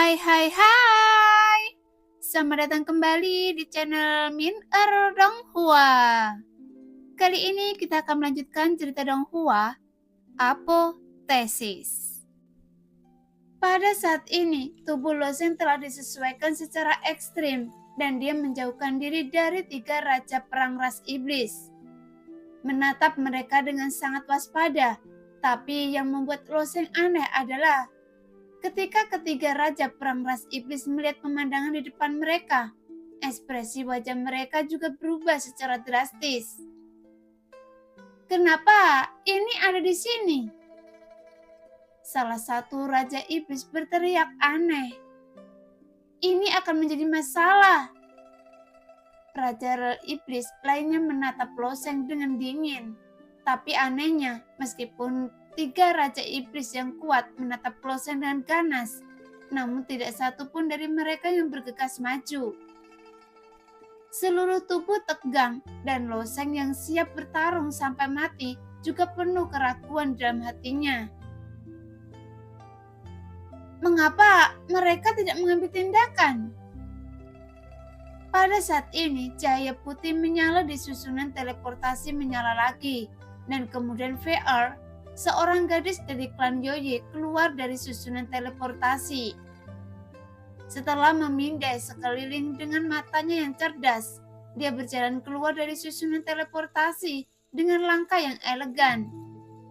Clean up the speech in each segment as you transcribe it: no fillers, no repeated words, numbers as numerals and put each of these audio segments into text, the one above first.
Hai. Selamat datang kembali di channel Min Donghua. Kali ini kita akan melanjutkan cerita Donghua, Apotesis. Pada saat ini, tubuh Loseng telah disesuaikan secara ekstrim dan dia menjauhkan diri dari 3 raja perang ras iblis. Menatap mereka dengan sangat waspada, tapi yang membuat Loseng aneh adalah ketika ketiga raja perang ras iblis melihat pemandangan di depan mereka, ekspresi wajah mereka juga berubah secara drastis. Kenapa ini ada di sini? Salah satu raja iblis berteriak aneh. Ini akan menjadi masalah. Raja iblis lainnya menatap Loseng dengan dingin. Tapi anehnya, meskipun 3 raja iblis yang kuat menatap Loseng dengan ganas, namun tidak satu pun dari mereka yang bergegas maju. Seluruh tubuh tegang dan Loseng yang siap bertarung sampai mati juga penuh keraguan dalam hatinya. Mengapa mereka tidak mengambil tindakan? Pada saat ini, cahaya putih menyala di susunan teleportasi menyala lagi, dan kemudian VR, seorang gadis dari klan Yoye, keluar dari susunan teleportasi. Setelah memindai sekeliling dengan matanya yang cerdas, dia berjalan keluar dari susunan teleportasi dengan langkah yang elegan.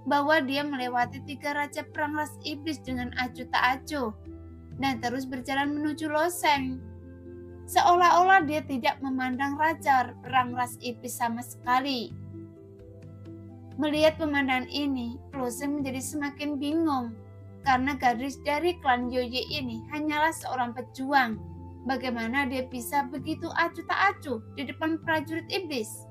Bahwa dia melewati 3 raja perang ras iblis dengan acuh tak acuh, dan terus berjalan menuju Loseng. Seolah-olah dia tidak memandang raja perang ras iblis sama sekali. Melihat pemandangan ini, Loseng menjadi semakin bingung, karena gadis dari klan Yoye ini hanyalah seorang pejuang. Bagaimana dia bisa begitu acuh tak acuh di depan prajurit iblis?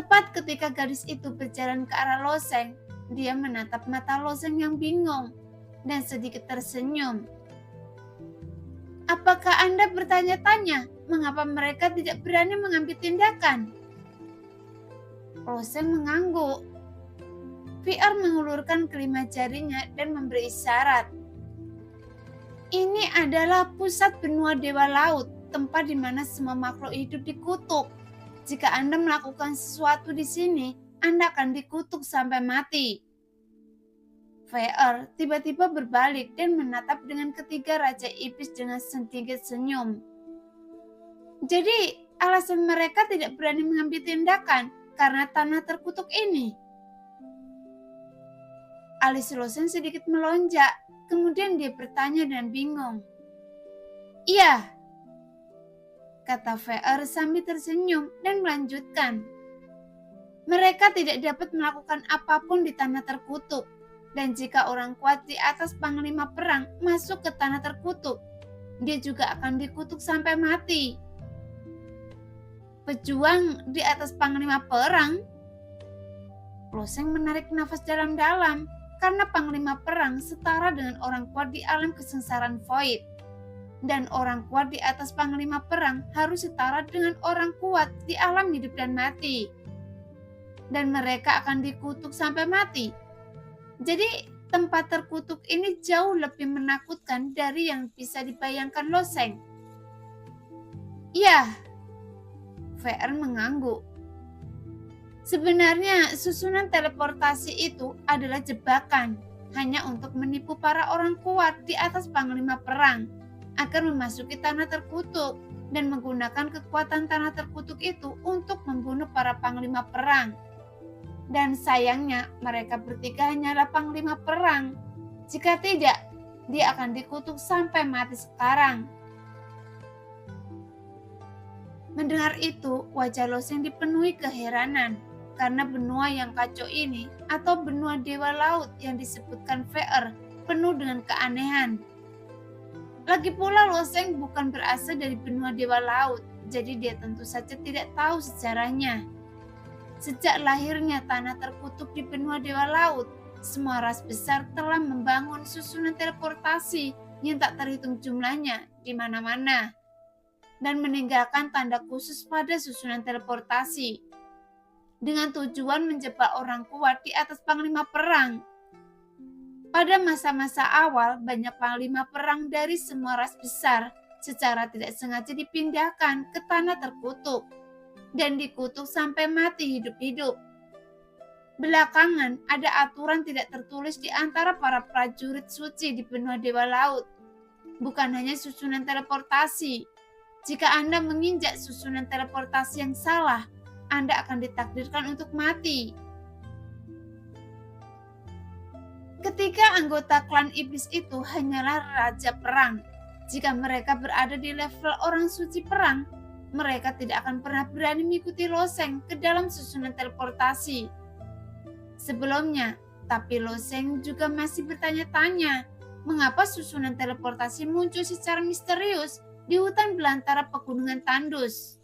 Tepat ketika gadis itu berjalan ke arah Loseng, dia menatap mata Loseng yang bingung dan sedikit tersenyum. Apakah Anda bertanya-tanya mengapa mereka tidak berani mengambil tindakan? Loseng mengangguk. VR mengulurkan kelima jarinya dan memberi isyarat. Ini adalah pusat benua Dewa Laut, tempat di mana semua makhluk hidup dikutuk. Jika Anda melakukan sesuatu di sini, Anda akan dikutuk sampai mati. VR tiba-tiba berbalik dan menatap dengan ketiga raja iblis dengan sedikit senyum. Jadi, alasan mereka tidak berani mengambil tindakan karena tanah terkutuk ini. Alis Loseng sedikit melonjak, kemudian dia bertanya dan bingung. Iya, kata VR sambil tersenyum dan melanjutkan. Mereka tidak dapat melakukan apapun di tanah terkutuk, dan jika orang kuat di atas panglima perang masuk ke tanah terkutuk, dia juga akan dikutuk sampai mati. Pejuang di atas panglima perang? Loseng menarik nafas dalam-dalam, karena panglima perang setara dengan orang kuat di alam kesengsaraan Void. Dan orang kuat di atas panglima perang harus setara dengan orang kuat di alam hidup dan mati. Dan mereka akan dikutuk sampai mati. Jadi tempat terkutuk ini jauh lebih menakutkan dari yang bisa dibayangkan Loseng. Ya, VR mengangguk. Sebenarnya susunan teleportasi itu adalah jebakan, hanya untuk menipu para orang kuat di atas panglima perang agar memasuki tanah terkutuk dan menggunakan kekuatan tanah terkutuk itu untuk membunuh para panglima perang. Dan sayangnya mereka bertiga hanyalah panglima perang. Jika tidak, dia akan dikutuk sampai mati sekarang. Mendengar itu, wajah Loseng dipenuhi keheranan karena benua yang kacau ini atau benua Dewa Laut yang disebutkan VR penuh dengan keanehan. Lagi pula Loseng bukan berasal dari benua Dewa Laut, jadi dia tentu saja tidak tahu sejarahnya. Sejak lahirnya tanah terkutuk di benua Dewa Laut, semua ras besar telah membangun susunan teleportasi yang tak terhitung jumlahnya di mana-mana dan meninggalkan tanda khusus pada susunan teleportasi dengan tujuan menjebak orang kuat di atas panglima perang. Pada masa-masa awal, banyak panglima perang dari semua ras besar secara tidak sengaja dipindahkan ke tanah terkutuk dan dikutuk sampai mati hidup-hidup. Belakangan, ada aturan tidak tertulis di antara para prajurit suci di benua Dewa Laut. Bukan hanya susunan teleportasi. Jika Anda menginjak susunan teleportasi yang salah, Anda akan ditakdirkan untuk mati. Ketika anggota klan iblis itu hanyalah raja perang. Jika mereka berada di level orang suci perang, mereka tidak akan pernah berani mengikuti loseng ke dalam susunan teleportasi. Sebelumnya, tapi loseng juga masih bertanya-tanya, mengapa susunan teleportasi muncul secara misterius di hutan belantara pegunungan tandus.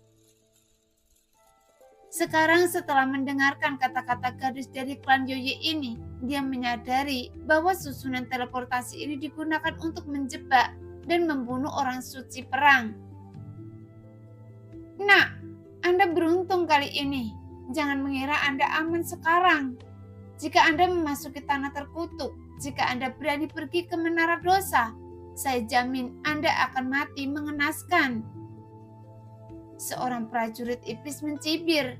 Sekarang setelah mendengarkan kata-kata gadis dari klan Yoye ini, dia menyadari bahwa susunan teleportasi ini digunakan untuk menjebak dan membunuh orang suci perang. Nah, Anda beruntung kali ini. Jangan mengira Anda aman sekarang. Jika Anda memasuki tanah terkutuk, jika Anda berani pergi ke menara dosa, saya jamin Anda akan mati mengenaskan. Seorang prajurit iblis mencibir.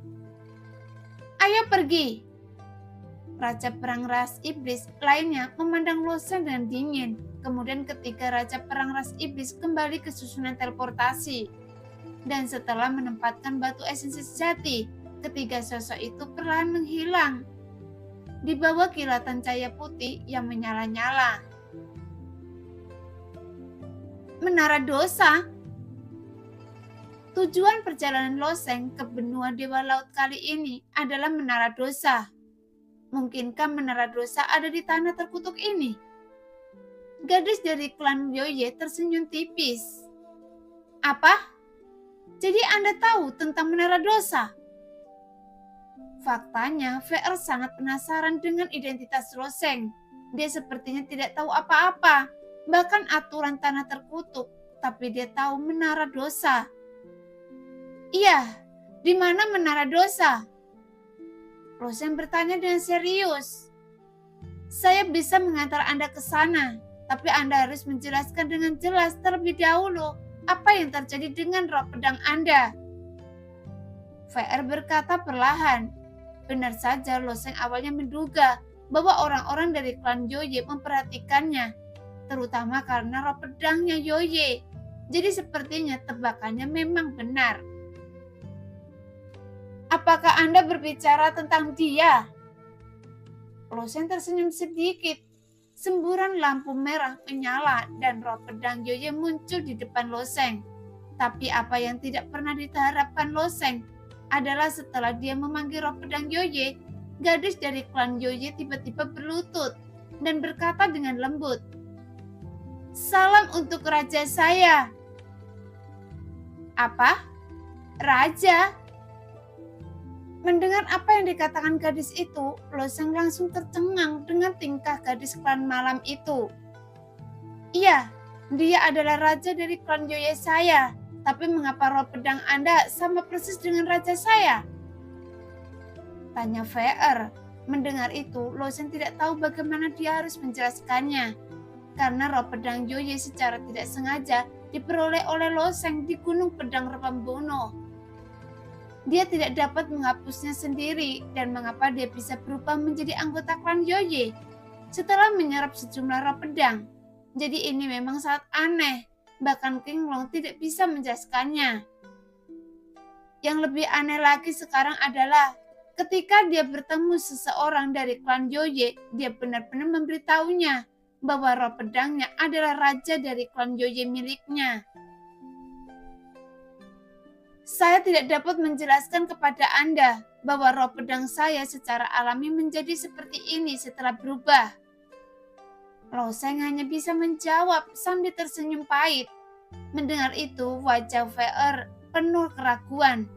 Ayo pergi. Raja perang ras iblis lainnya memandang loseng dengan dingin. Kemudian ketiga raja perang ras iblis kembali ke susunan teleportasi. Dan setelah menempatkan batu esensi sejati, ketiga sosok itu perlahan menghilang. Di bawah kilatan cahaya putih yang menyala-nyala. Menara dosa. Tujuan perjalanan loseng ke benua Dewa Laut kali ini adalah menara dosa. Mungkinkah menara dosa ada di tanah terkutuk ini? Gadis dari klan Yoye tersenyum tipis. Apa? Jadi Anda tahu tentang menara dosa? Faktanya, VR sangat penasaran dengan identitas loseng. Dia sepertinya tidak tahu apa-apa, bahkan aturan tanah terkutuk, tapi dia tahu menara dosa. Iya, di mana menara dosa? Loseng bertanya dengan serius. Saya bisa mengantar Anda ke sana, tapi Anda harus menjelaskan dengan jelas terlebih dahulu apa yang terjadi dengan roh pedang Anda. VR berkata perlahan. Benar saja, Loseng awalnya menduga bahwa orang-orang dari klan Yoye memperhatikannya, terutama karena roh pedangnya Yoye. Jadi sepertinya tebakannya memang benar. Apakah Anda berbicara tentang dia? Loseng tersenyum sedikit. Semburan lampu merah menyala dan roh pedang Yoye muncul di depan Loseng. Tapi apa yang tidak pernah diharapkan Loseng adalah setelah dia memanggil roh pedang Yoye, gadis dari klan Yoye tiba-tiba berlutut dan berkata dengan lembut, "Salam untuk raja saya." Apa? Raja? Mendengar apa yang dikatakan gadis itu, Loseng langsung tercengang dengan tingkah gadis klan malam itu. Iya, dia adalah raja dari klan Yoye saya. Tapi mengapa roh pedang Anda sama persis dengan raja saya? Tanya VR. Mendengar itu, Loseng tidak tahu bagaimana dia harus menjelaskannya. Karena roh pedang Yoye secara tidak sengaja diperoleh oleh Loseng di Gunung Pedang Pembunuh. Dia tidak dapat menghapusnya sendiri dan mengapa dia bisa berubah menjadi anggota klan Yoye setelah menyerap sejumlah roh pedang. Jadi ini memang sangat aneh, bahkan King Long tidak bisa menjelaskannya. Yang lebih aneh lagi sekarang adalah ketika dia bertemu seseorang dari klan Yoye, dia benar-benar memberitahunya bahwa roh pedangnya adalah raja dari klan Yoye miliknya. Saya tidak dapat menjelaskan kepada Anda bahwa roh pedang saya secara alami menjadi seperti ini setelah berubah. Loseng hanya bisa menjawab sambil tersenyum pahit. Mendengar itu, wajah VR penuh keraguan.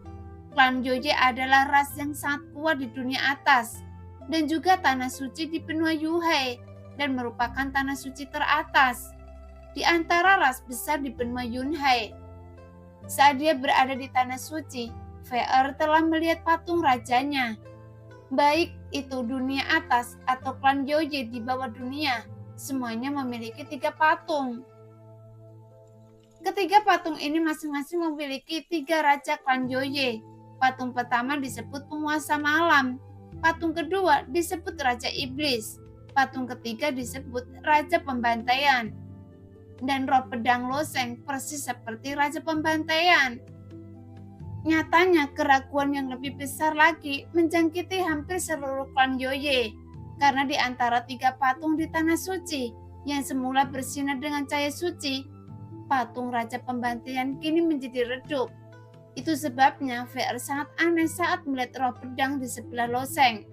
Klan Yoye adalah ras yang sangat kuat di dunia atas dan juga tanah suci di benua Yuhai dan merupakan tanah suci teratas di antara ras besar di benua Yunhai. Saat dia berada di tanah suci, VR telah melihat patung rajanya. Baik itu dunia atas atau klan Yoye di bawah dunia, semuanya memiliki 3 patung. Ketiga patung ini masing-masing memiliki 3 raja klan Joye. Patung pertama disebut penguasa malam, patung kedua disebut raja iblis, patung ketiga disebut raja pembantaian. Dan roh pedang Loseng persis seperti raja pembantaian. Nyatanya keraguan yang lebih besar lagi menjangkiti hampir seluruh klan Joye, karena di antara 3 patung di tanah suci yang semula bersinar dengan cahaya suci, patung raja pembantaian kini menjadi redup. Itu sebabnya VR sangat aneh saat melihat roh pedang di sebelah Loseng,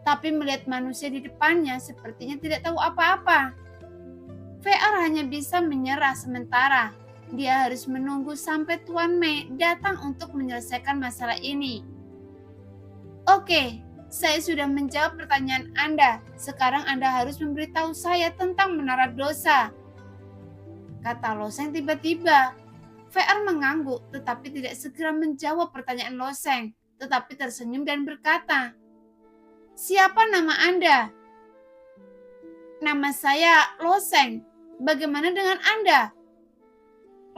tapi melihat manusia di depannya sepertinya tidak tahu apa-apa. VR hanya bisa menyerah sementara. Dia harus menunggu sampai Tuan Mei datang untuk menyelesaikan masalah ini. Oke, saya sudah menjawab pertanyaan Anda. Sekarang Anda harus memberitahu saya tentang menara dosa, kata Loseng tiba-tiba. VR mengangguk tetapi tidak segera menjawab pertanyaan Loseng, tetapi tersenyum dan berkata, "Siapa nama Anda?" "Nama saya Loseng. Bagaimana dengan Anda?"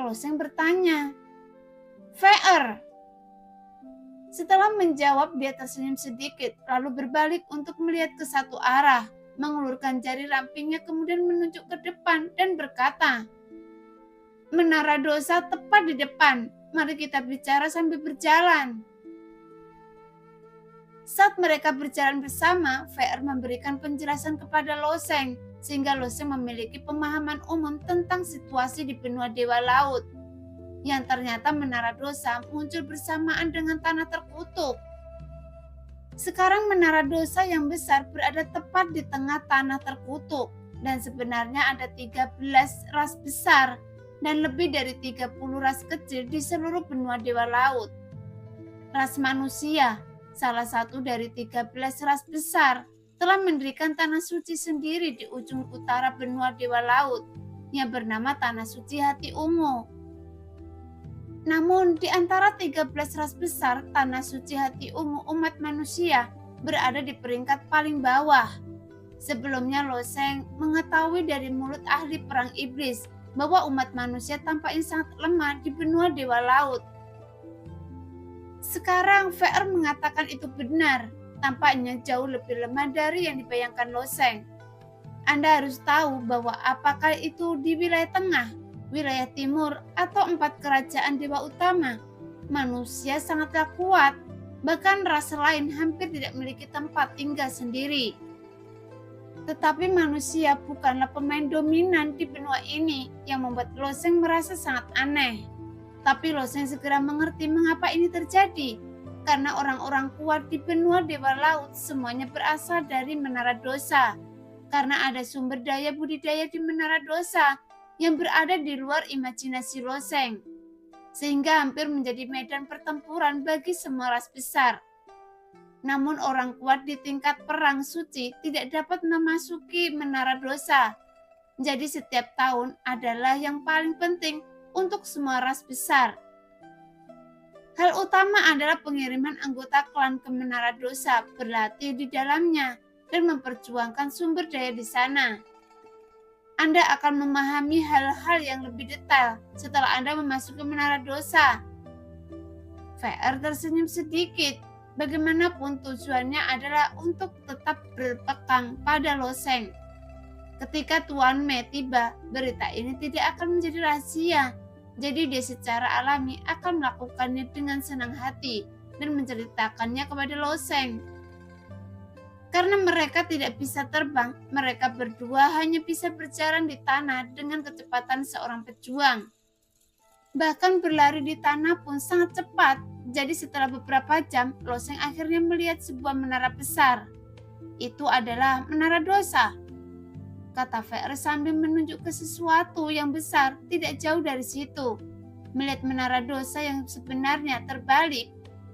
Loseng bertanya. "VR." Setelah menjawab, dia tersenyum sedikit, lalu berbalik untuk melihat ke satu arah, mengulurkan jari rampingnya kemudian menunjuk ke depan dan berkata, "Menara dosa tepat di depan. Mari kita bicara sambil berjalan." Saat mereka berjalan bersama, VR memberikan penjelasan kepada Loseng, sehingga Loseng memiliki pemahaman umum tentang situasi di benua Dewa Laut, yang ternyata menara dosa muncul bersamaan dengan tanah terkutuk. Sekarang menara dosa yang besar berada tepat di tengah tanah terkutuk, dan sebenarnya ada 13 ras besar dan lebih dari 30 ras kecil di seluruh benua Dewa Laut. Ras manusia, salah satu dari 13 ras besar, telah mendirikan tanah suci sendiri di ujung utara benua Dewa Laut yang bernama Tanah Suci Hati Ungu. Namun di antara 13 ras besar, Tanah Suci Hati Ungu umat manusia berada di peringkat paling bawah. Sebelumnya Loseng mengetahui dari mulut ahli perang iblis bahwa umat manusia tampaknya sangat lemah di benua Dewa Laut. Sekarang VR mengatakan itu benar, tampaknya jauh lebih lemah dari yang dibayangkan Loseng. Anda harus tahu bahwa apakah itu di wilayah tengah, wilayah timur, atau 4 kerajaan dewa utama, manusia sangatlah kuat, bahkan ras lain hampir tidak memiliki tempat tinggal sendiri. Tetapi manusia bukanlah pemain dominan di benua ini yang membuat Loseng merasa sangat aneh. Tapi Loseng segera mengerti mengapa ini terjadi, karena orang-orang kuat di benua Dewa Laut semuanya berasal dari menara dosa, karena ada sumber daya budidaya di menara dosa yang berada di luar imajinasi Loseng, sehingga hampir menjadi medan pertempuran bagi semua ras besar. Namun orang kuat di tingkat perang suci tidak dapat memasuki menara dosa. Jadi setiap tahun adalah yang paling penting untuk semua ras besar. Hal utama adalah pengiriman anggota klan ke menara dosa, berlatih di dalamnya, dan memperjuangkan sumber daya di sana. Anda akan memahami hal-hal yang lebih detail setelah Anda memasuki menara dosa. VR tersenyum sedikit. Bagaimanapun tujuannya adalah untuk tetap berpegang pada Loseng. Ketika Tuan Mei tiba, berita ini tidak akan menjadi rahasia. Jadi dia secara alami akan melakukannya dengan senang hati dan menceritakannya kepada Loseng. Karena mereka tidak bisa terbang, mereka berdua hanya bisa berjalan di tanah dengan kecepatan seorang pejuang. Bahkan berlari di tanah pun sangat cepat. Jadi setelah beberapa jam, Loseng akhirnya melihat sebuah menara besar. Itu adalah menara dosa, kata VR sambil menunjuk ke sesuatu yang besar tidak jauh dari situ. Melihat menara dosa yang sebenarnya terbalik,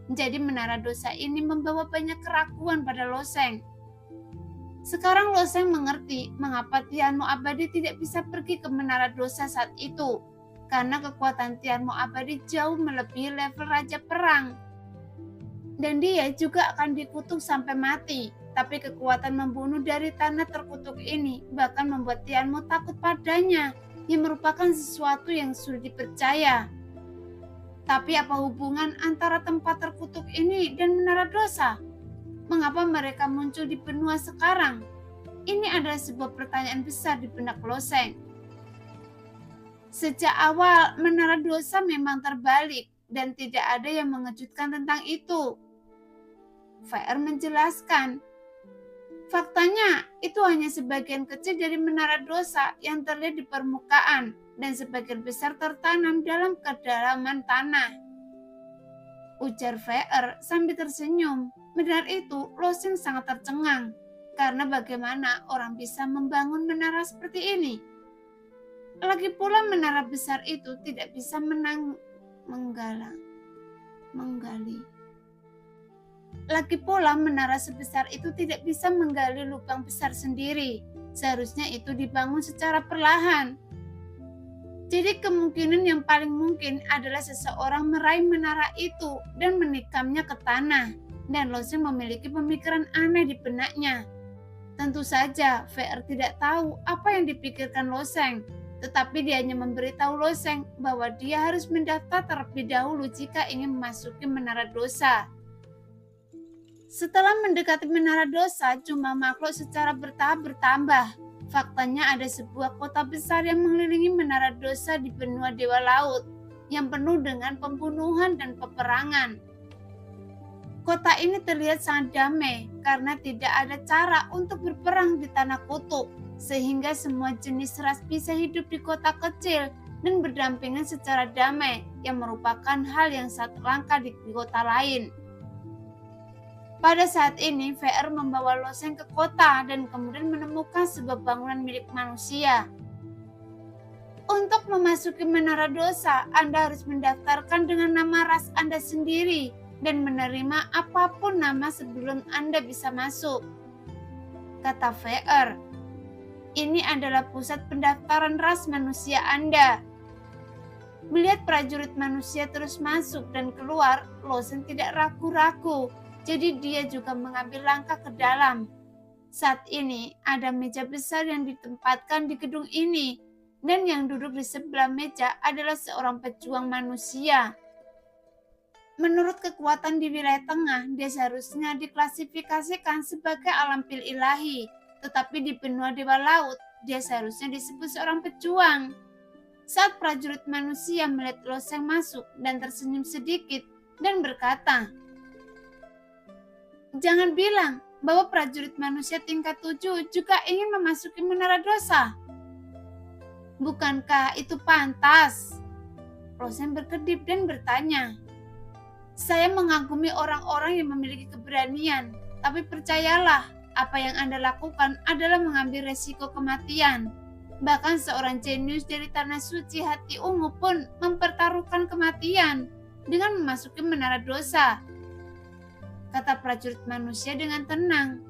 jadi menara dosa ini membawa banyak keraguan pada Loseng. Sekarang Loseng mengerti mengapa Tianmu Abadi tidak bisa pergi ke menara dosa saat itu, karena kekuatan Tianmu Abadi jauh melebihi level Raja Perang. Dan dia juga akan dikutuk sampai mati. Tapi kekuatan membunuh dari tanah terkutuk ini bahkan membuat Tianmu takut padanya, yang merupakan sesuatu yang sulit dipercaya. Tapi apa hubungan antara tempat terkutuk ini dan menara dosa? Mengapa mereka muncul di benua sekarang? Ini adalah sebuah pertanyaan besar di benak Loseng. Sejak awal, menara dosa memang terbalik dan tidak ada yang mengejutkan tentang itu. VR menjelaskan, faktanya itu hanya sebagian kecil dari menara dosa yang terlihat di permukaan dan sebagian besar tertanam dalam kedalaman tanah. Ujar VR sambil tersenyum. Mendengar itu, Loseng sangat tercengang karena bagaimana orang bisa membangun menara seperti ini. Lagi pula menara besar itu tidak bisa menggali. Lagi pula menara sebesar itu tidak bisa menggali lubang besar sendiri. Seharusnya itu dibangun secara perlahan. Jadi kemungkinan yang paling mungkin adalah seseorang meraih menara itu dan menikamnya ke tanah. Dan Loseng memiliki pemikiran aneh di benaknya. Tentu saja VR tidak tahu apa yang dipikirkan Loseng. Tetapi dia hanya memberitahu Loseng bahwa dia harus mendaftar terlebih dahulu jika ingin memasuki menara dosa. Setelah mendekati menara dosa, jumlah makhluk secara bertahap bertambah. Faktanya ada sebuah kota besar yang mengelilingi menara dosa di benua Dewa Laut, yang penuh dengan pembunuhan dan peperangan. Kota ini terlihat sangat damai karena tidak ada cara untuk berperang di tanah kutub, sehingga semua jenis ras bisa hidup di kota kecil dan berdampingan secara damai, yang merupakan hal yang sangat langka di kota lain. Pada saat ini, VR membawa Loseng ke kota dan kemudian menemukan sebuah bangunan milik manusia. Untuk memasuki menara dosa, Anda harus mendaftarkan dengan nama ras Anda sendiri dan menerima apapun nama sebelum Anda bisa masuk. Kata VR, ini adalah pusat pendaftaran ras manusia Anda. Melihat prajurit manusia terus masuk dan keluar, Loseng tidak ragu-ragu. Jadi dia juga mengambil langkah ke dalam. Saat ini ada meja besar yang ditempatkan di gedung ini, dan yang duduk di sebelah meja adalah seorang pejuang manusia. Menurut kekuatan di wilayah tengah, dia seharusnya diklasifikasikan sebagai alam pil ilahi, tetapi di benua Dewa Laut, dia seharusnya disebut seorang pejuang. Saat prajurit manusia melihat Loseng masuk dan tersenyum sedikit dan berkata, "Jangan bilang bahwa prajurit manusia tingkat 7 juga ingin memasuki menara dosa. Bukankah itu pantas?" Loseng berkedip dan bertanya, "Saya mengagumi orang-orang yang memiliki keberanian, tapi percayalah, apa yang Anda lakukan adalah mengambil resiko kematian. Bahkan seorang jenius dari tanah suci hati ungu pun mempertaruhkan kematian dengan memasuki menara dosa," kata prajurit manusia dengan tenang.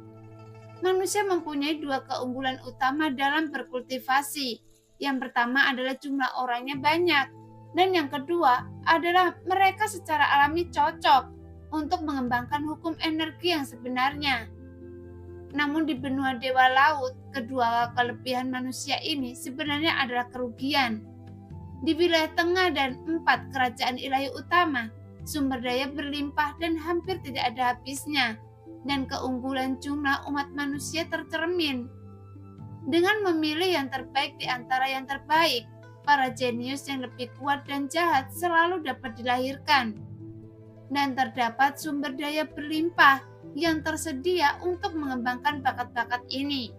Manusia mempunyai dua keunggulan utama dalam berkultivasi. Yang pertama adalah jumlah orangnya banyak, dan yang kedua adalah mereka secara alami cocok untuk mengembangkan hukum energi yang sebenarnya. Namun di benua Dewa Laut, kedua kelebihan manusia ini sebenarnya adalah kerugian. Di wilayah tengah dan 4 kerajaan ilahi utama, sumber daya berlimpah dan hampir tidak ada habisnya, dan keunggulan jumlah umat manusia tercermin. Dengan memilih yang terbaik di antara yang terbaik, para jenius yang lebih kuat dan jahat selalu dapat dilahirkan. Dan terdapat sumber daya berlimpah yang tersedia untuk mengembangkan bakat-bakat ini.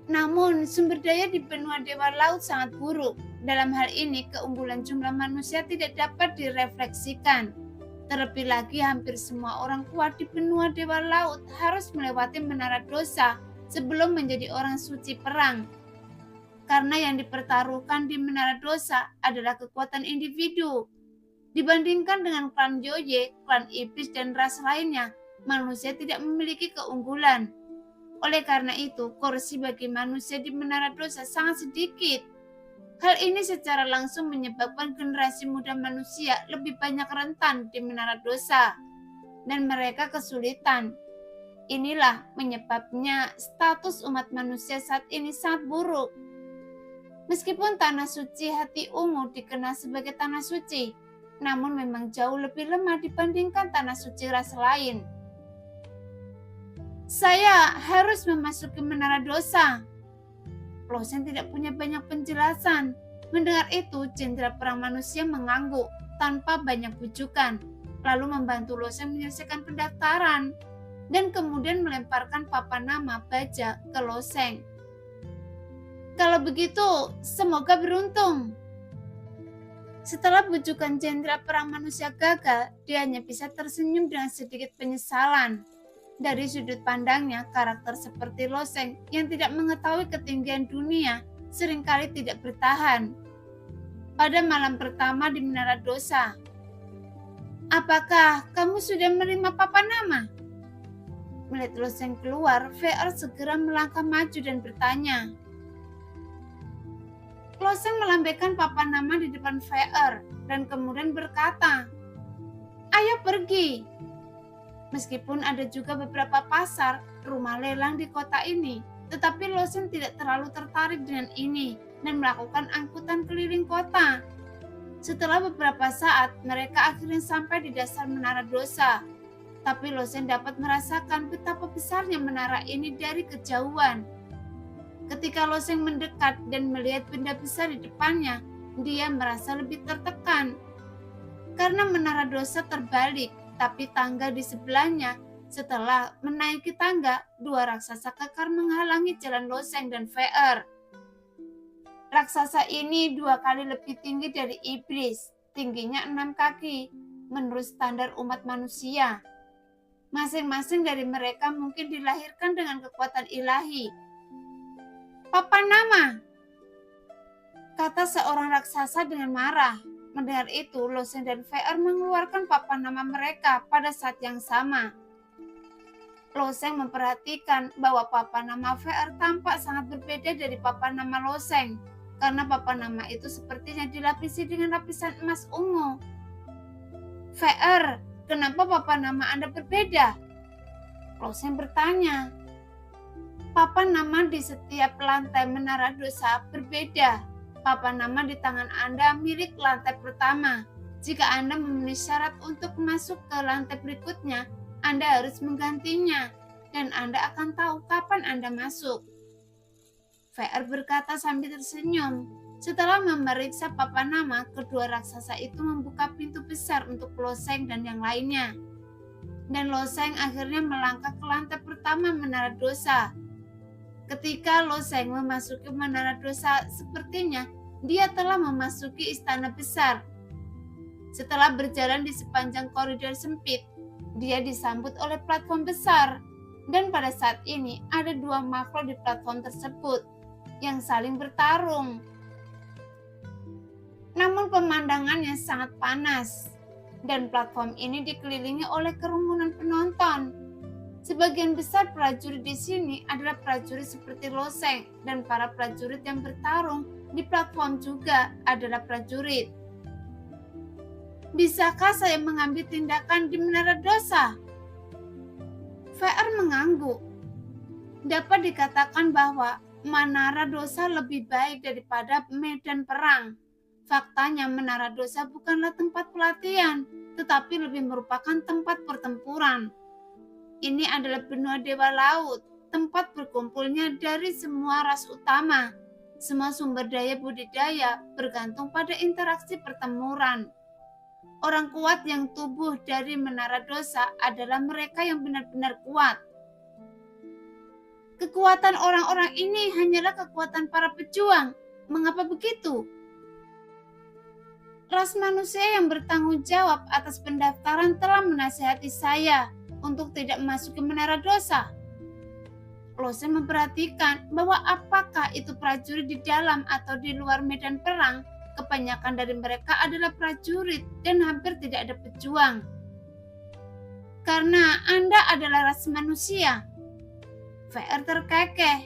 Namun, sumber daya di benua Dewa Laut sangat buruk. Dalam hal ini, keunggulan jumlah manusia tidak dapat direfleksikan. Terlebih lagi, hampir semua orang kuat di benua Dewa Laut harus melewati menara dosa sebelum menjadi orang suci perang. Karena yang dipertaruhkan di menara dosa adalah kekuatan individu. Dibandingkan dengan klan Yoye, klan iblis, dan ras lainnya, manusia tidak memiliki keunggulan. Oleh karena itu, kursi bagi manusia di menara dosa sangat sedikit. Hal ini secara langsung menyebabkan generasi muda manusia lebih banyak rentan di menara dosa, dan mereka kesulitan. Inilah menyebabnya status umat manusia saat ini sangat buruk. Meskipun tanah suci hati ungu dikenal sebagai tanah suci, namun memang jauh lebih lemah dibandingkan tanah suci ras lain. Saya harus memasuki menara dosa. Losen tidak punya banyak penjelasan. Mendengar itu, jenderal perang manusia mengangguk tanpa banyak bujukan, lalu membantu Losen menyelesaikan pendaftaran, dan kemudian melemparkan papan nama baja ke Loseng. Kalau begitu, semoga beruntung. Setelah bujukan jenderal perang manusia gagal, dia hanya bisa tersenyum dengan sedikit penyesalan. Dari sudut pandangnya, karakter seperti Loseng yang tidak mengetahui ketinggian dunia seringkali tidak bertahan. Pada malam pertama di Menara Dosa, apakah kamu sudah menerima papan nama? Melihat Loseng keluar, VR segera melangkah maju dan bertanya. Loseng melambaikan papan nama di depan VR dan kemudian berkata, "Ayo pergi." Meskipun ada juga beberapa pasar, rumah lelang di kota ini, tetapi Loseng tidak terlalu tertarik dengan ini dan melakukan angkutan keliling kota. Setelah beberapa saat, mereka akhirnya sampai di dasar Menara Dosa. Tapi Loseng dapat merasakan betapa besarnya menara ini dari kejauhan. Ketika Loseng mendekat dan melihat benda besar di depannya, dia merasa lebih tertekan. Karena Menara Dosa terbalik, tapi tangga di sebelahnya. Setelah menaiki tangga, dua raksasa kekar menghalangi jalan Loseng dan VR. Raksasa ini 2 kali lebih tinggi dari iblis, tingginya 6 kaki, menurut standar umat manusia. Masing-masing dari mereka mungkin dilahirkan dengan kekuatan ilahi. Papan nama, kata seorang raksasa dengan marah. Mendengar itu, Loseng dan VR mengeluarkan papan nama mereka pada saat yang sama. Loseng memperhatikan bahwa papan nama VR tampak sangat berbeda dari papan nama Loseng, karena papan nama itu sepertinya dilapisi dengan lapisan emas ungu. VR, kenapa papan nama Anda berbeda? Loseng bertanya. Papan nama di setiap lantai Menara Dosa berbeda. Papan nama di tangan Anda milik lantai pertama. Jika Anda memenuhi syarat untuk masuk ke lantai berikutnya, Anda harus menggantinya, dan Anda akan tahu kapan Anda masuk. VR berkata sambil tersenyum. Setelah memeriksa papan nama, kedua raksasa itu membuka pintu besar untuk Loseng dan yang lainnya. Dan Loseng akhirnya melangkah ke lantai pertama Menara Dosa. Ketika Loseng memasuki Menara Dosa, sepertinya dia telah memasuki istana besar. Setelah berjalan di sepanjang koridor sempit, dia disambut oleh platform besar. Dan pada saat ini ada 2 makhluk di platform tersebut yang saling bertarung. Namun pemandangannya sangat panas, dan platform ini dikelilingi oleh kerumunan penonton. Sebagian besar prajurit di sini adalah prajurit seperti Loseng, dan para prajurit yang bertarung di platform juga adalah prajurit. Bisakah saya mengambil tindakan di Menara Dosa? VR mengangguk. Dapat dikatakan bahwa Menara Dosa lebih baik daripada medan perang. Faktanya Menara Dosa bukanlah tempat pelatihan, tetapi lebih merupakan tempat pertempuran. Ini adalah benua Dewa Laut, tempat berkumpulnya dari semua ras utama. Semua sumber daya budidaya bergantung pada interaksi pertempuran. Orang kuat yang tumbuh dari Menara Dosa adalah mereka yang benar-benar kuat. Kekuatan orang-orang ini hanyalah kekuatan para pejuang. Mengapa begitu? Ras manusia yang bertanggung jawab atas pendaftaran telah menasihati saya untuk tidak memasuki Menara Dosa. Loseng memperhatikan bahwa apakah itu prajurit di dalam atau di luar medan perang, kebanyakan dari mereka adalah prajurit dan hampir tidak ada pejuang. Karena Anda adalah ras manusia. VR terkekeh.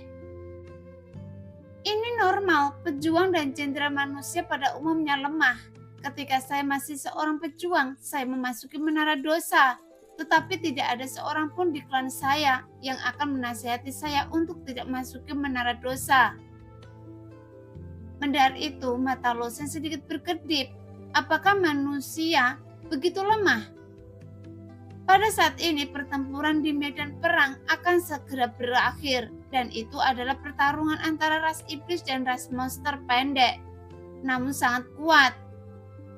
Ini normal, pejuang dan jenderal manusia pada umumnya lemah. Ketika saya masih seorang pejuang, saya memasuki Menara Dosa. Tetapi tidak ada seorang pun di klan saya yang akan menasihati saya untuk tidak masuki menara dosa. Mendengar itu, mata Losen sedikit berkedip. Apakah manusia begitu lemah? Pada saat ini pertempuran di medan perang akan segera berakhir, dan itu adalah pertarungan antara ras iblis dan ras monster pendek, namun sangat kuat.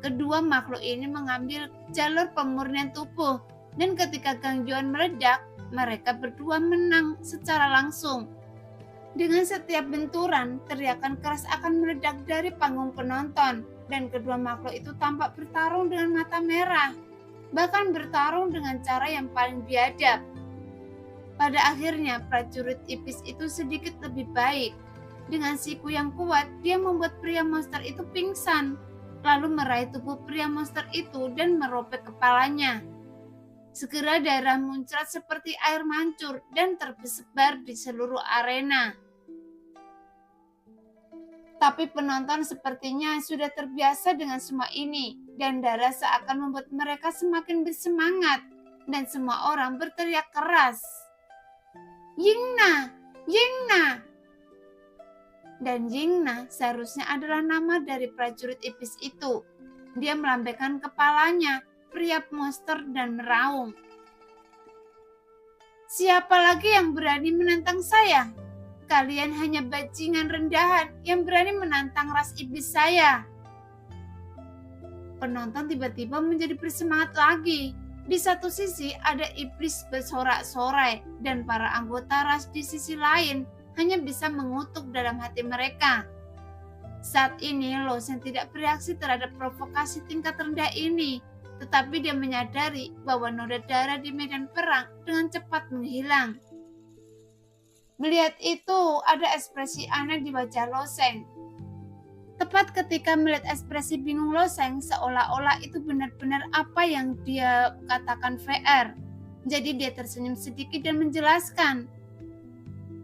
Kedua makhluk ini mengambil jalur pemurnian tubuh, dan ketika gangguan meledak, mereka berdua menang secara langsung. Dengan setiap benturan, teriakan keras akan meledak dari panggung penonton, dan kedua makhluk itu tampak bertarung dengan mata merah, bahkan bertarung dengan cara yang paling biadab. Pada akhirnya, prajurit iblis itu sedikit lebih baik. Dengan siku yang kuat, dia membuat pria monster itu pingsan, lalu meraih tubuh pria monster itu dan merobek kepalanya. Segera darah muncrat seperti air mancur dan tersebar di seluruh arena. Tapi penonton sepertinya sudah terbiasa dengan semua ini, dan darah seakan membuat mereka semakin bersemangat, dan semua orang berteriak keras, "Yingna! Yingna!" Dan Yingna seharusnya adalah nama dari prajurit iblis itu. Dia melambaikan kepalanya, pria monster, dan meraung, "Siapa lagi yang berani menantang saya? Kalian hanya bajingan rendahan yang berani menantang ras iblis saya." Penonton tiba-tiba menjadi bersemangat lagi. Di satu sisi ada iblis bersorak-sorai, dan para anggota ras di sisi lain hanya bisa mengutuk dalam hati mereka. Saat ini Losen tidak bereaksi terhadap provokasi tingkat rendah ini, tetapi dia menyadari bahwa noda darah di medan perang dengan cepat menghilang. Melihat itu, ada ekspresi aneh di wajah Loseng. Tepat ketika melihat ekspresi bingung Loseng, seolah-olah itu benar-benar apa yang dia katakan VR. Jadi dia tersenyum sedikit dan menjelaskan,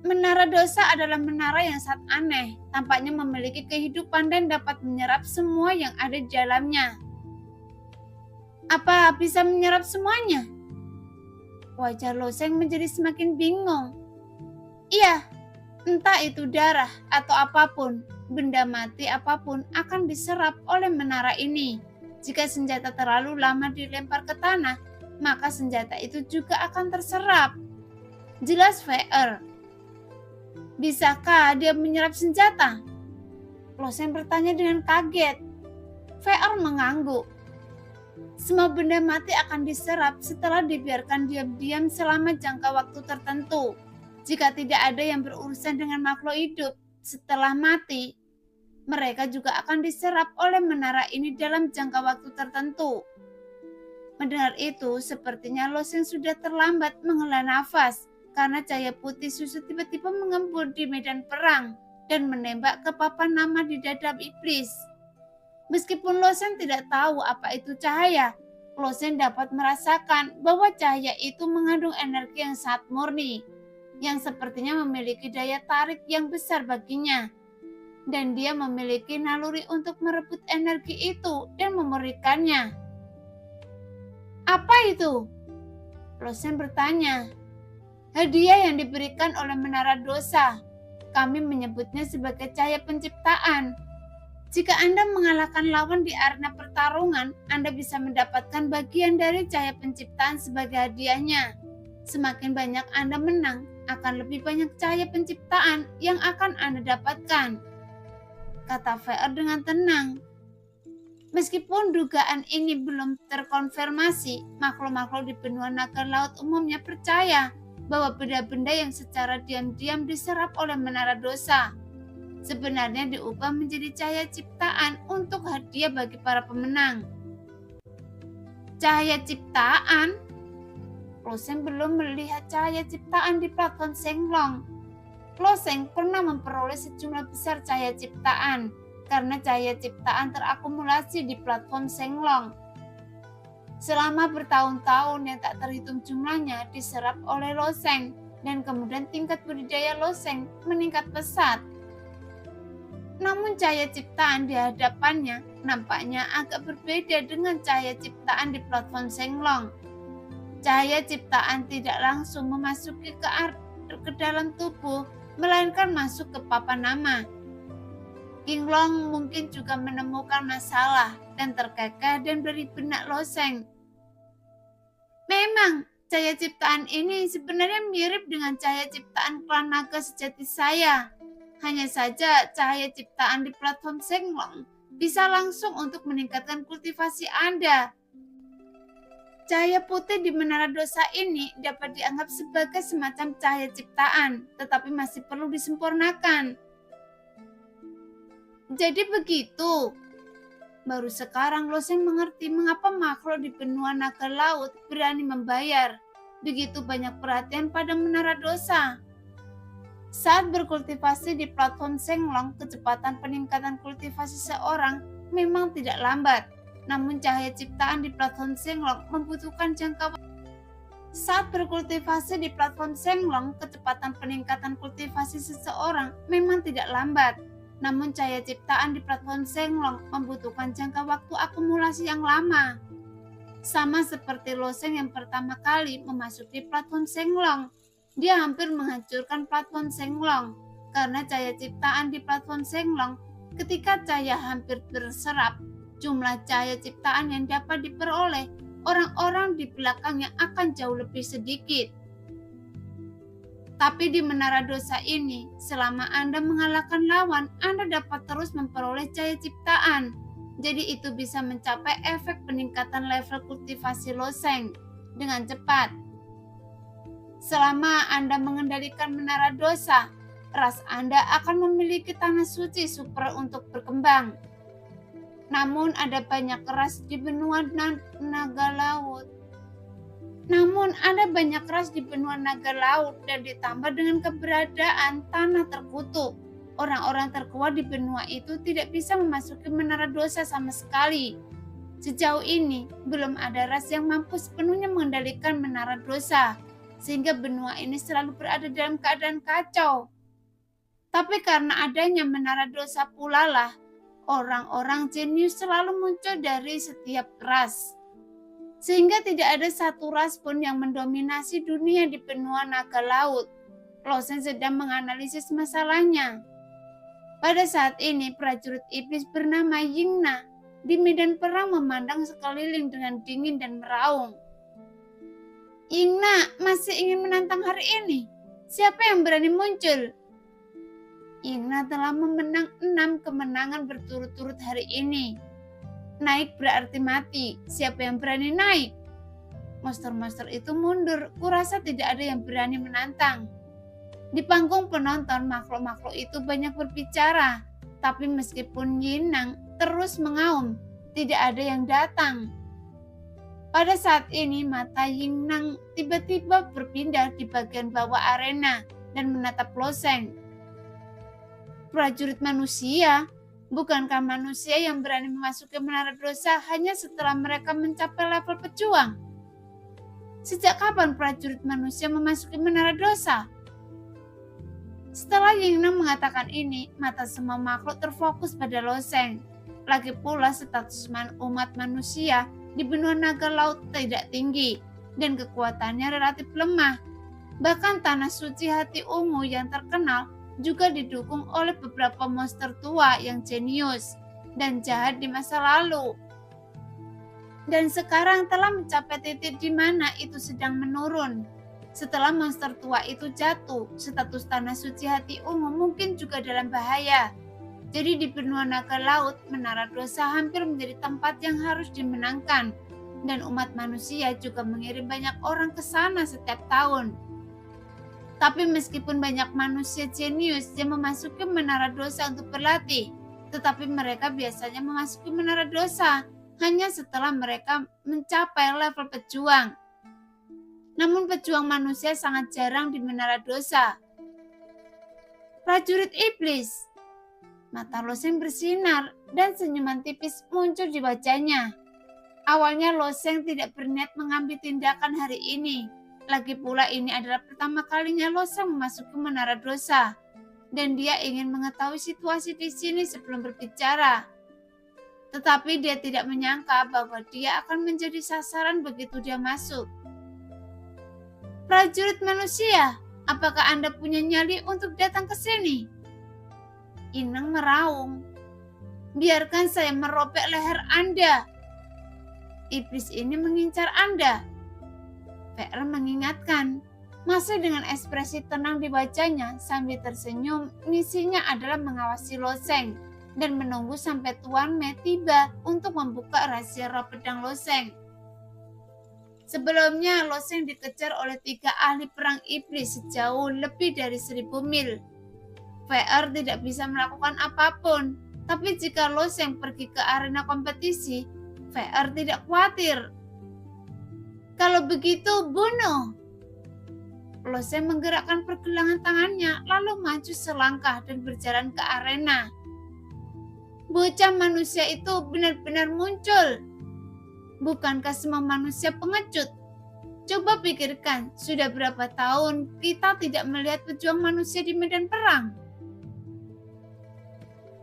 "Menara dosa adalah menara yang sangat aneh, tampaknya memiliki kehidupan dan dapat menyerap semua yang ada di dalamnya." "Apa bisa menyerap semuanya?" Wajah Loseng menjadi semakin bingung. "Iya, entah itu darah atau apapun, benda mati apapun akan diserap oleh menara ini. Jika senjata terlalu lama dilempar ke tanah, maka senjata itu juga akan terserap." "Jelas VR. Bisakah dia menyerap senjata?" Loseng bertanya dengan kaget. VR mengangguk. "Semua benda mati akan diserap setelah dibiarkan diam-diam selama jangka waktu tertentu. Jika tidak ada yang berurusan dengan makhluk hidup setelah mati, mereka juga akan diserap oleh menara ini dalam jangka waktu tertentu." Mendengar itu, sepertinya Loseng sudah terlambat menghela nafas, karena cahaya putih susu tiba-tiba mengembul di medan perang dan menembak ke papan nama di dada iblis. Meskipun Loseng tidak tahu apa itu cahaya, Loseng dapat merasakan bahwa cahaya itu mengandung energi yang sangat murni, yang sepertinya memiliki daya tarik yang besar baginya, dan dia memiliki naluri untuk merebut energi itu dan memberikannya. "Apa itu?" Loseng bertanya. "Hadiah yang diberikan oleh menara dosa. Kami menyebutnya sebagai cahaya penciptaan. Jika Anda mengalahkan lawan di arena pertarungan, Anda bisa mendapatkan bagian dari cahaya penciptaan sebagai hadiahnya. Semakin banyak Anda menang, akan lebih banyak cahaya penciptaan yang akan Anda dapatkan," kata VR dengan tenang. Meskipun dugaan ini belum terkonfirmasi, makhluk-makhluk di benua naga laut umumnya percaya bahwa benda-benda yang secara diam-diam diserap oleh menara dosa sebenarnya diubah menjadi cahaya ciptaan untuk hadiah bagi para pemenang. Cahaya ciptaan? Loseng belum melihat cahaya ciptaan di platform Shenglong. Loseng pernah memperoleh sejumlah besar cahaya ciptaan karena cahaya ciptaan terakumulasi di platform Shenglong. Selama bertahun-tahun yang tak terhitung jumlahnya diserap oleh Loseng, dan kemudian tingkat budidaya Loseng meningkat pesat. Namun cahaya ciptaan di hadapannya nampaknya agak berbeda dengan cahaya ciptaan di platform Shenglong. Cahaya ciptaan tidak langsung memasuki ke dalam tubuh, melainkan masuk ke papan nama. Yinglong mungkin juga menemukan masalah dan terkekeh dan dari benak loseng. Memang, cahaya ciptaan ini sebenarnya mirip dengan cahaya ciptaan klan naga sejati saya. Hanya saja cahaya ciptaan di platform Shenglong bisa langsung untuk meningkatkan kultivasi Anda. Cahaya putih di menara dosa ini dapat dianggap sebagai semacam cahaya ciptaan, tetapi masih perlu disempurnakan. Jadi begitu. Baru sekarang Loseng mengerti mengapa makhluk di benua naga laut berani membayar begitu banyak perhatian pada menara dosa. Saat berkultivasi di platform Shenglong, kecepatan peningkatan kultivasi seorang memang tidak lambat. Namun cahaya ciptaan di platform Shenglong membutuhkan jangka waktu. Saat berkultivasi di platform Shenglong, kecepatan peningkatan kultivasi seseorang memang tidak lambat. Namun cahaya ciptaan di platform Shenglong membutuhkan jangka waktu akumulasi yang lama. Sama seperti Loseng yang pertama kali memasuki platform Shenglong, dia hampir menghancurkan platform Shenglong karena cahaya ciptaan di platform Shenglong ketika cahaya hampir terserap, jumlah cahaya ciptaan yang dapat diperoleh orang-orang di belakangnya akan jauh lebih sedikit. Tapi di menara dosa ini, selama Anda mengalahkan lawan, Anda dapat terus memperoleh cahaya ciptaan. Jadi itu bisa mencapai efek peningkatan level kultivasi Loseng dengan cepat. Selama Anda mengendalikan menara dosa, ras Anda akan memiliki tanah suci super untuk berkembang. Namun ada banyak ras di benua naga laut. Dan ditambah dengan keberadaan tanah terkutuk, orang-orang terkuat di benua itu tidak bisa memasuki menara dosa sama sekali. Sejauh ini, belum ada ras yang mampu sepenuhnya mengendalikan menara dosa, sehingga benua ini selalu berada dalam keadaan kacau. Tapi karena adanya menara dosa pula lah, orang-orang jenius selalu muncul dari setiap ras. Sehingga tidak ada satu ras pun yang mendominasi dunia di benua naga laut. Loseng sedang menganalisis masalahnya. Pada saat ini, prajurit iblis bernama Yingna di medan perang memandang sekeliling dengan dingin dan meraung. Yingna masih ingin menantang hari ini. Siapa yang berani muncul? Yingna telah memenang 6 kemenangan berturut-turut hari ini. Naik berarti mati. Siapa yang berani naik? Monster-monster itu mundur. Kurasa tidak ada yang berani menantang. Di panggung penonton, makhluk-makhluk itu banyak berbicara. Tapi meskipun Yinang terus mengaum, tidak ada yang datang. Pada saat ini, mata Yinang tiba-tiba berpindah di bagian bawah arena dan menatap Loseng. Prajurit manusia? Bukankah manusia yang berani memasuki menara dosa hanya setelah mereka mencapai level pejuang? Sejak kapan prajurit manusia memasuki menara dosa? Setelah Yingnam mengatakan ini, mata semua makhluk terfokus pada Loseng. Lagi pula status umat manusia di benua naga laut tidak tinggi dan kekuatannya relatif lemah. Bahkan tanah suci hati ungu yang terkenal juga didukung oleh beberapa monster tua yang jenius dan jahat di masa lalu. Dan sekarang telah mencapai titik di mana itu sedang menurun. Setelah monster tua itu jatuh, status tanah suci hati ungu mungkin juga dalam bahaya. Jadi di benua naga laut, menara dosa hampir menjadi tempat yang harus dimenangkan. Dan umat manusia juga mengirim banyak orang ke sana setiap tahun. Tapi meskipun banyak manusia jenius yang memasuki menara dosa untuk berlatih, tetapi mereka biasanya memasuki menara dosa hanya setelah mereka mencapai level pejuang. Namun pejuang manusia sangat jarang di menara dosa. Prajurit iblis. Mata Loseng bersinar dan senyuman tipis muncul di wajahnya. Awalnya Loseng tidak berniat mengambil tindakan hari ini. Lagi pula ini adalah pertama kalinya Loseng memasuki menara dosa, dan dia ingin mengetahui situasi di sini sebelum berbicara. Tetapi dia tidak menyangka bahwa dia akan menjadi sasaran begitu dia masuk. Prajurit manusia, apakah Anda punya nyali untuk datang ke sini? Yingnang meraung. Biarkan saya merobek leher Anda. Iblis ini mengincar Anda. VR mengingatkan. Masih dengan ekspresi tenang di wajahnya sambil tersenyum, misinya adalah mengawasi Loseng dan menunggu sampai Tuan Me tiba untuk membuka rahasia roh pedang Loseng. Sebelumnya, Loseng dikejar oleh 3 ahli perang iblis sejauh lebih dari 1000 mil. VR tidak bisa melakukan apapun, tapi jika Loseng pergi ke arena kompetisi, VR tidak khawatir. Kalau begitu, bunuh! Loseng menggerakkan pergelangan tangannya, lalu maju selangkah dan berjalan ke arena. Bocah manusia itu benar-benar muncul. Bukankah semua manusia pengecut? Coba pikirkan, sudah berapa tahun kita tidak melihat pejuang manusia di medan perang?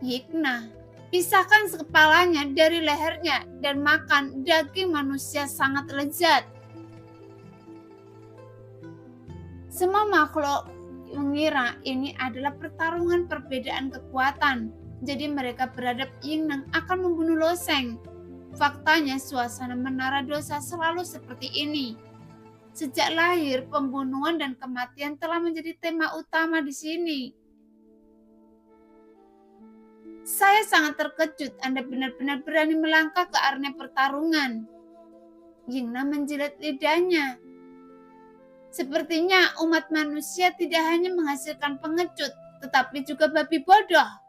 Yigna, pisahkan kepalanya dari lehernya dan makan daging manusia sangat lezat. Semua makhluk mengira ini adalah pertarungan perbedaan kekuatan, jadi mereka berharap Yingnang akan membunuh Loseng. Faktanya suasana menara dosa selalu seperti ini. Sejak lahir, pembunuhan dan kematian telah menjadi tema utama di sini. Saya sangat terkejut Anda benar-benar berani melangkah ke arena pertarungan. Yingnang menjilat lidahnya. Sepertinya umat manusia tidak hanya menghasilkan pengecut, tetapi juga babi bodoh.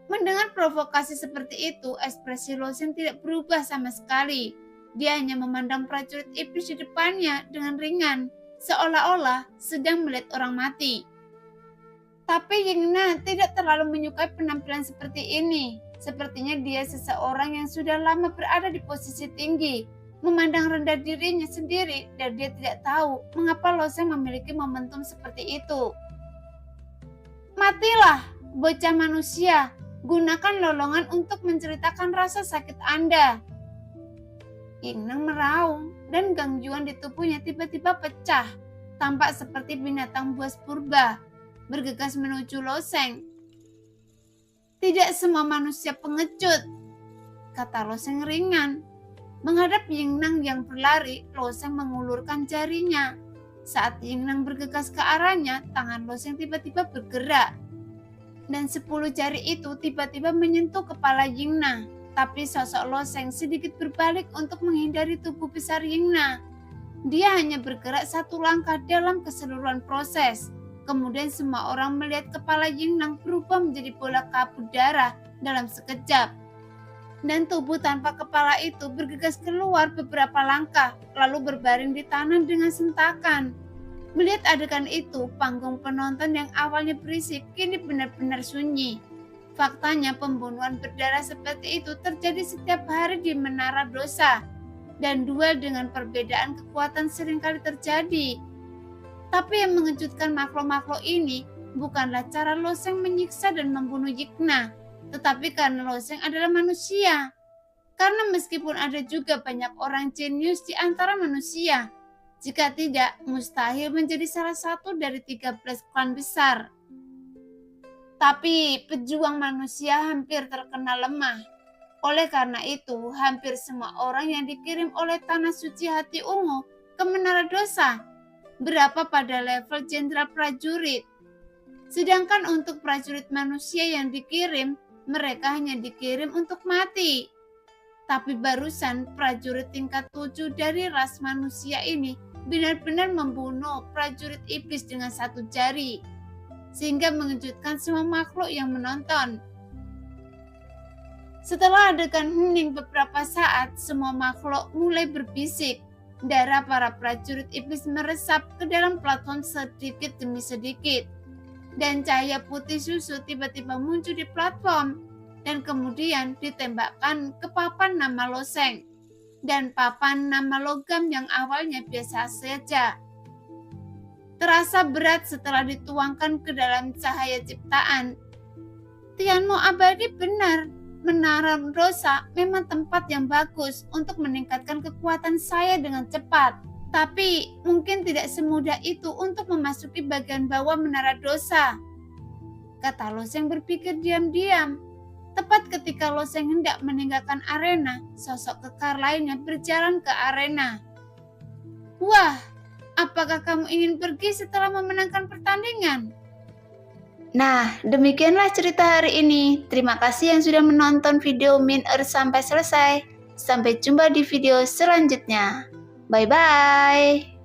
Mendengar provokasi seperti itu, ekspresi Loseng tidak berubah sama sekali. Dia hanya memandang prajurit iblis di depannya dengan ringan, seolah-olah sedang melihat orang mati. Tapi Yingnang tidak terlalu menyukai penampilan seperti ini. Sepertinya dia seseorang yang sudah lama berada di posisi tinggi, memandang rendah dirinya sendiri, dan dia tidak tahu mengapa Loseng memiliki momentum seperti itu. Matilah, bocah manusia. Gunakan lolongan untuk menceritakan rasa sakit Anda. Yingnang meraung dan gangguan di tubuhnya tiba-tiba pecah, tampak seperti binatang buas purba, bergegas menuju Loseng. Tidak semua manusia pengecut, kata Loseng ringan. Menghadap Yingnang yang berlari, Loseng mengulurkan jarinya. Saat Yingnang bergegas ke arahnya, tangan Loseng tiba-tiba bergerak. Dan 10 jari itu tiba-tiba menyentuh kepala Yingnang. Tapi sosok Loseng sedikit berbalik untuk menghindari tubuh besar Yingnang. Dia hanya bergerak 1 langkah dalam keseluruhan proses. Kemudian semua orang melihat kepala Yingnang berubah menjadi bola kabut darah dalam sekejap. Dan tubuh tanpa kepala itu bergegas keluar beberapa langkah, lalu berbaring di tanah dengan sentakan. Melihat adegan itu, panggung penonton yang awalnya berisik kini benar-benar sunyi. Faktanya pembunuhan berdarah seperti itu terjadi setiap hari di Menara Dosa, dan duel dengan perbedaan kekuatan seringkali terjadi. Tapi yang mengejutkan makhluk-makhluk ini bukanlah cara Loseng menyiksa dan membunuh Yingnang, tetapi karena Loseng adalah manusia. Karena meskipun ada juga banyak orang jenius di antara manusia, jika tidak, mustahil menjadi salah satu dari 13 klan besar. Tapi pejuang manusia hampir terkena lemah. Oleh karena itu, hampir semua orang yang dikirim oleh Tanah Suci Hati Ungu ke Menara Dosa berapa pada level jenderal prajurit. Sedangkan untuk prajurit manusia yang dikirim, mereka hanya dikirim untuk mati. Tapi barusan prajurit tingkat 7 dari ras manusia ini benar-benar membunuh prajurit iblis dengan 1 jari, sehingga mengejutkan semua makhluk yang menonton. Setelah adegan hening beberapa saat, semua makhluk mulai berbisik. Darah para prajurit iblis meresap ke dalam platform sedikit demi sedikit. Dan cahaya putih susu tiba-tiba muncul di platform dan kemudian ditembakkan ke papan nama Loseng dan papan nama logam yang awalnya biasa saja. Terasa berat setelah dituangkan ke dalam cahaya ciptaan. Tianmu abadi benar, Menara Dosa memang tempat yang bagus untuk meningkatkan kekuatan saya dengan cepat. Tapi mungkin tidak semudah itu untuk memasuki bagian bawah menara dosa. Kata Loseng berpikir diam-diam. Tepat ketika Loseng hendak meninggalkan arena, sosok kekar lainnya berjalan ke arena. Wah, apakah kamu ingin pergi setelah memenangkan pertandingan? Nah, demikianlah cerita hari ini. Terima kasih yang sudah menonton video Min Earth sampai selesai. Sampai jumpa di video selanjutnya. Bye-bye.